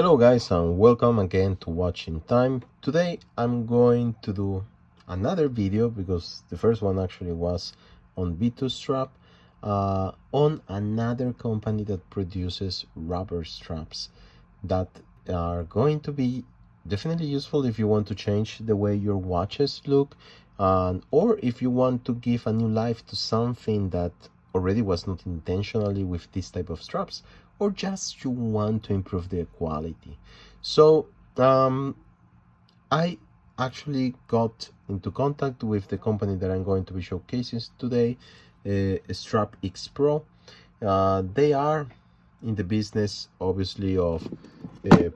Hello guys, and welcome again to Watching Time. Today I'm going to do another video because the first one actually was on B2 strap on another company that produces rubber straps that are going to be definitely useful if you want to change the way your watches look, or if you want to give a new life to something that already was not intentionally with this type of straps, or just you want to improve their quality. So I actually got into contact with the company that I'm going to be showcasing today, StrapXPro. They are in the business obviously of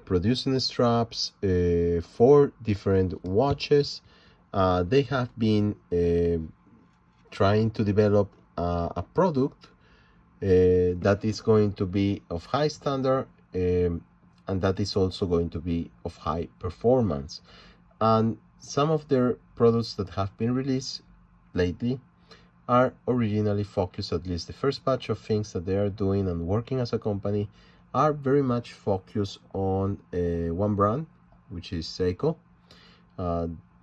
producing straps for different watches. They have been trying to develop a product that is going to be of high standard, and that is also going to be of high performance. And some of their products that have been released lately are originally focused, at least the first batch of things that they are doing and working as a company are very much focused on one brand, which is Seiko,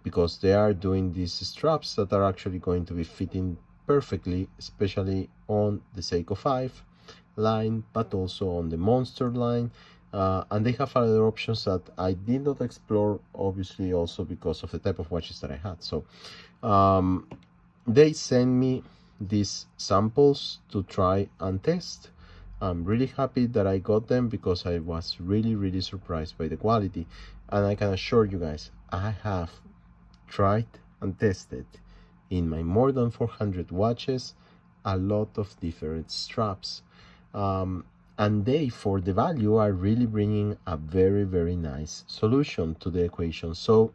because they are doing these straps that are actually going to be fitting perfectly, especially on the Seiko 5 line, but also on the Monster line, and they have other options that I did not explore, obviously also because of the type of watches that I had. So they sent me these samples to try and test. I'm really happy that I got them because I was really surprised by the quality, and I can assure you guys, I have tried and tested in my more than 400 watches a lot of different straps, and they, for the value, are really bringing a very nice solution to the equation. So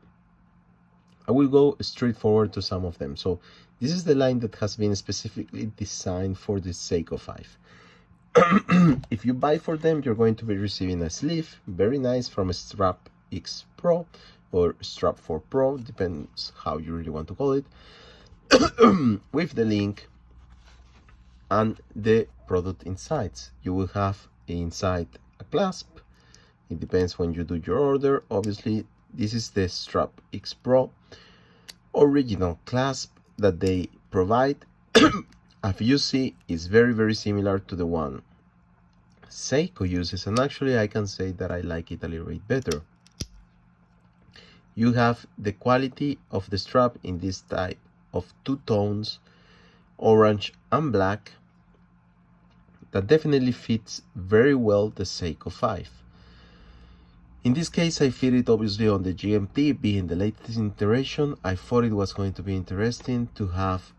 I will go straight forward to some of them. So this is the line that has been specifically designed for the Seiko 5. If you buy for them, you're going to be receiving a sleeve, very nice, from StrapXPro or Strap4Pro, depends how you really want to call it, with the link and the product insides. You will have inside a clasp. It depends when you do your order. Obviously, this is the StrapXPro original clasp that they provide. As you see, it's very similar to the one Seiko uses, and actually I can say that I like it a little bit better. You have the quality of the strap in this type of two tones, orange and black, that definitely fits very well the Seiko 5. In this case, I fit it obviously on the GMT, being the latest iteration. I thought it was going to be interesting to have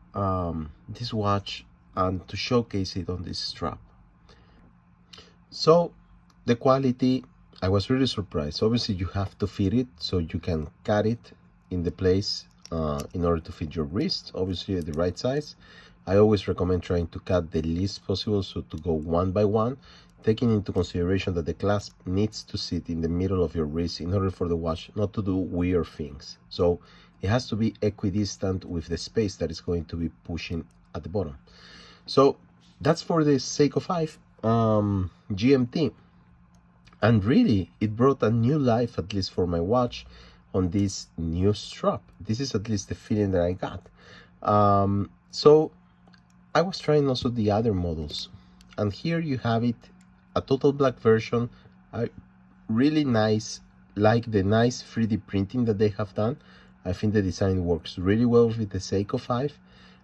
this watch and to showcase it on this strap. So the quality, I was really surprised. Obviously you have to fit it so you can cut it in the place in order to fit your wrist, obviously at the right size. I always recommend trying to cut the least possible, so to go one by one, taking into consideration that the clasp needs to sit in the middle of your wrist in order for the watch not to do weird things. So it has to be equidistant with the space that is going to be pushing at the bottom. So that's for the Seiko 5 GMT, and really it brought a new life, at least for my watch, on this new strap. This is at least the feeling that I got. So I was trying also the other models, and here you have it, a total black version. Really nice, like the nice 3D printing that they have done. I think the design works really well with the Seiko 5.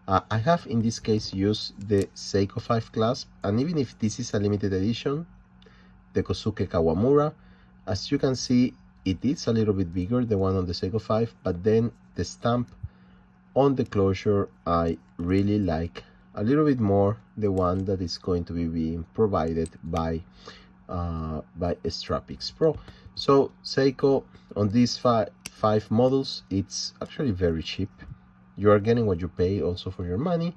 I have in this case used the Seiko 5 clasp, and even if this is a limited edition, the kosuke kawamura, as you can see, it is a little bit bigger, the one on the Seiko 5, but then the stamp on the closure, I really like a little bit more the one that is going to be being provided by StrapXPro. So Seiko, on these five models, it's actually very cheap. You are getting what you pay also for your money,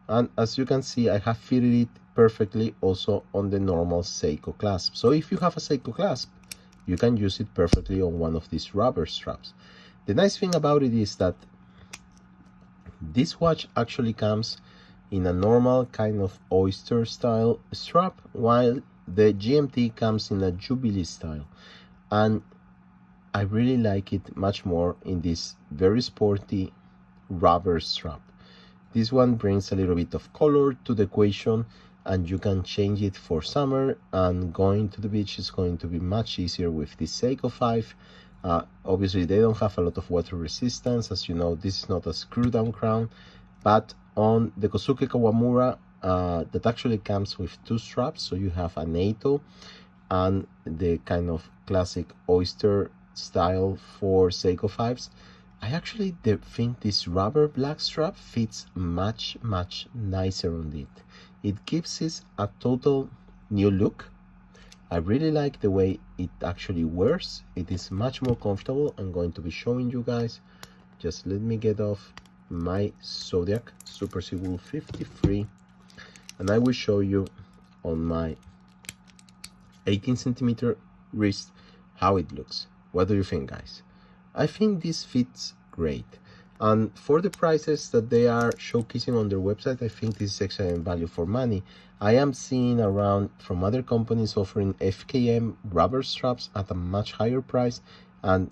and as you can see, I have fitted it perfectly also on the normal Seiko clasp. So if you have a Seiko clasp, you can use it perfectly on one of these rubber straps. The nice thing about it is that this watch actually comes in a normal kind of oyster style strap, while the GMT comes in a Jubilee style. and I really like it much more in this very sporty rubber strap. This one brings a little bit of color to the equation, and you can change it for summer, and going to the beach is going to be much easier with this Seiko 5. Obviously they don't have a lot of water resistance, as you know. This is not a screw down crown, but on the Kosuke Kawamura, that actually comes with two straps, so you have a NATO and the kind of classic oyster style for Seiko 5s. I actually think this rubber black strap fits much nicer on it. It gives it a total new look. I really like the way it actually wears. It is much more comfortable. I'm going to be showing you guys. Just let me get off my Zodiac Super Seagull 53, and I will show you on my 18 centimeter wrist how it looks. What do you think, guys? I think this fits great, and for the prices that they are showcasing on their website, I think this is excellent value for money. I am seeing around from other companies offering FKM rubber straps at a much higher price, and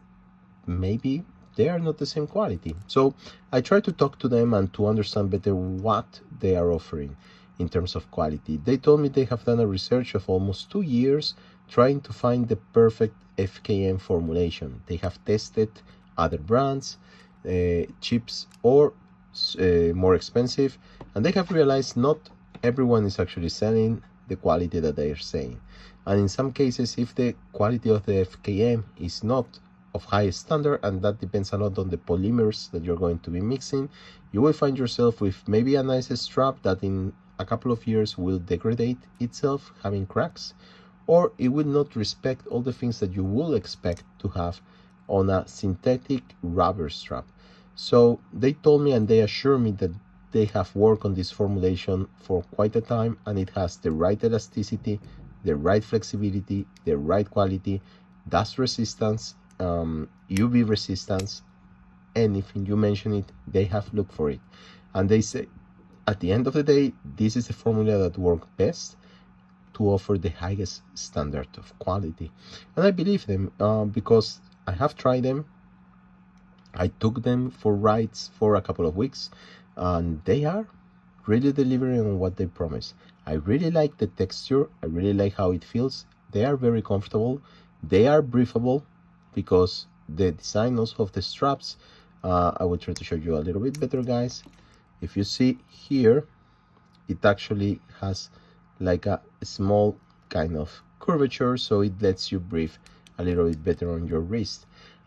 maybe they are not the same quality. So I try to talk to them and to understand better what they are offering in terms of quality. They told me they have done a research of almost 2 years trying to find the perfect FKM formulation. They have tested other brands, cheaps or more expensive, and they have realized not everyone is actually selling the quality that they are saying. And in some cases, if the quality of the FKM is not of high standard, and that depends a lot on the polymers that you're going to be mixing, you will find yourself with maybe a nice strap that in a couple of years will degrade itself, having cracks, or it will not respect all the things that you will expect to have on a synthetic rubber strap. So they told me and they assured me that they have worked on this formulation for quite a time, and it has the right elasticity, the right flexibility, the right quality, dust resistance, UV resistance. Anything you mention it, they have looked for it, and they say at the end of the day, this is the formula that works best to offer the highest standard of quality. And I believe them because I have tried them. I took them for rides for a couple of weeks, and they are really delivering on what they promise. I really like the texture. I really like how it feels. They are very comfortable. They are breathable because the design also of the straps, I will try to show you a little bit better, guys. If you see here, it actually has like a small kind of curvature, so it lets you breathe a little bit better on your wrist.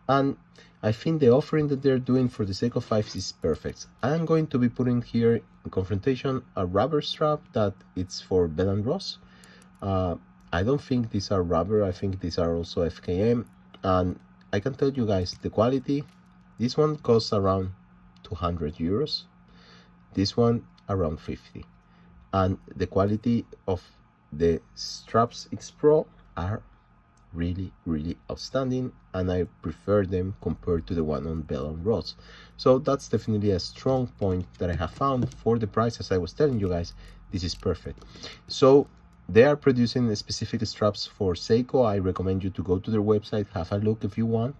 And I think the offering that they're doing for the Seiko 5 is perfect. I'm going to be putting here in confrontation a rubber strap that it's for Bell & Ross. I don't think these are rubber. I think these are also FKM, and I can tell you guys the quality. This one costs around 200 euros. This one around 50, and the quality of the StrapXPro are really outstanding, and I prefer them compared to the one on Bell & Ross. So that's definitely a strong point that I have found. For the price, as I was telling you guys, this is perfect. So they are producing specific straps for Seiko. I recommend you to go to their website, have a look if you want.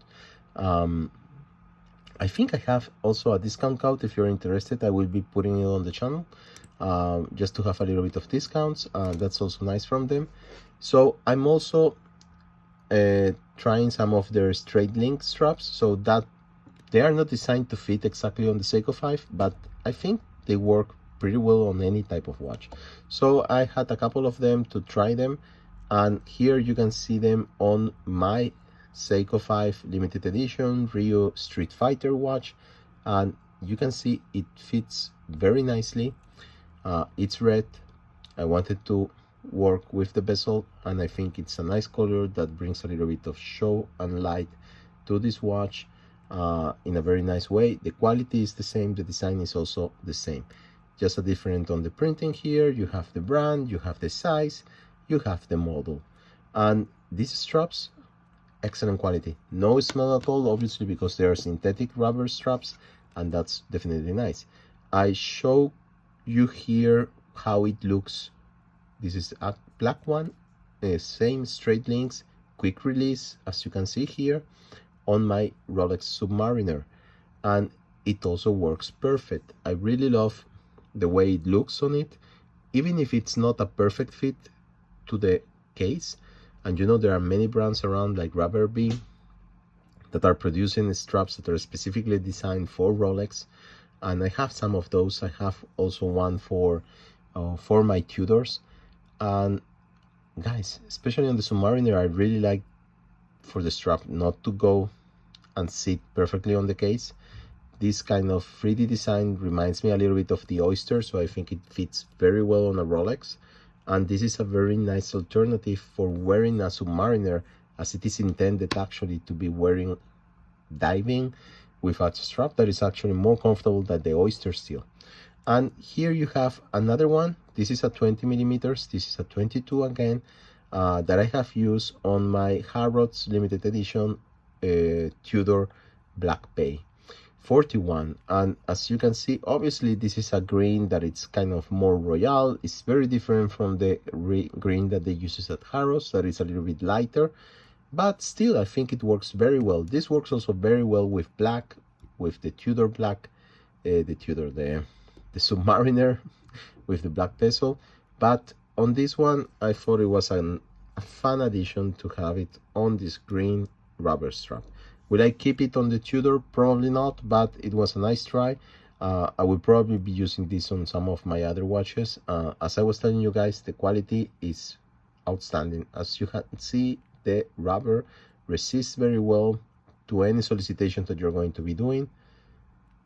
I think I have also a discount code. If you're interested, I will be putting it on the channel just to have a little bit of discounts. That's also nice from them. So I'm also trying some of their straight link straps, so that they are not designed to fit exactly on the Seiko 5, but I think they work pretty well on any type of watch. So I had a couple of them to try them, and here you can see them on my Seiko 5 limited edition Rio Street Fighter watch, and you can see it fits very nicely. It's red. I wanted to work with the bezel, and I think it's a nice color that brings a little bit of show and light to this watch in a very nice way. The quality is the same, the design is also the same, just a different on the printing. Here you have the brand, you have the size, you have the model, and these straps, excellent quality, no smell at all, obviously because they are synthetic rubber straps, and that's definitely nice. I show you here how it looks. This is a black one, same straight links, quick release, as you can see here, on my Rolex Submariner, and it also works perfect. I really love the way it looks on it, even if it's not a perfect fit to the case. And you know, there are many brands around like Rubber Bee that are producing straps that are specifically designed for Rolex, and I have some of those. I have also one for my Tudors. And guys, especially on the Submariner, I really like for the strap not to go and sit perfectly on the case. This kind of 3D design reminds me a little bit of the Oyster, so I think it fits very well on a Rolex. And this is a very nice alternative for wearing a Submariner, as it is intended actually to be wearing diving with a strap that is actually more comfortable than the Oyster steel. And here you have another one. This is a 20 millimeters. This is a 22 again, that I have used on my Harrods limited edition Tudor Black Bay 41. And as you can see, obviously this is a green that it's kind of more royal. It's very different from the green that they use at Harrods, that is a little bit lighter, but still I think it works very well. This works also very well with black, with the Tudor Black, the Submariner with the black bezel. But on this one, I thought it was a fun addition to have it on this green rubber strap. Will I keep it on the Tudor? Probably not, but it was a nice try. I will probably be using this on some of my other watches. As I was telling you guys, the quality is outstanding. As you can see, the rubber resists very well to any solicitation that you're going to be doing.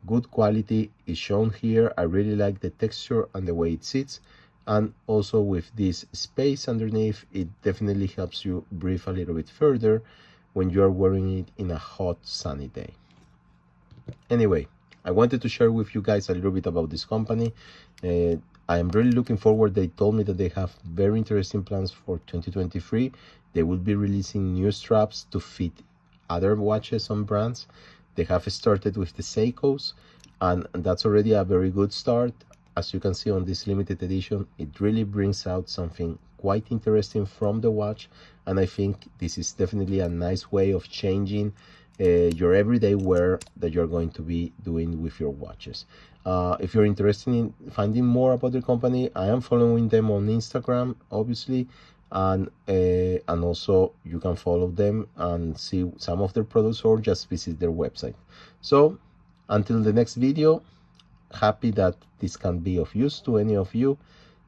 Good quality is shown here. I really like the texture and the way it sits, and also with this space underneath, it definitely helps you breathe a little bit further when you are wearing it in a hot sunny day. Anyway, I wanted to share with you guys a little bit about this company. I am really looking forward. They told me that they have very interesting plans for 2023. They will be releasing new straps to fit other watches on brands. They have started with the Seikos, and that's already a very good start. As you can see on this limited edition, it really brings out something quite interesting from the watch, and I think this is definitely a nice way of changing your everyday wear that you're going to be doing with your watches. If you're interested in finding more about the company, I am following them on Instagram, obviously, and also you can follow them and see some of their products, or just visit their website. So until the next video, happy that this can be of use to any of you.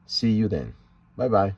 See you then. Bye bye.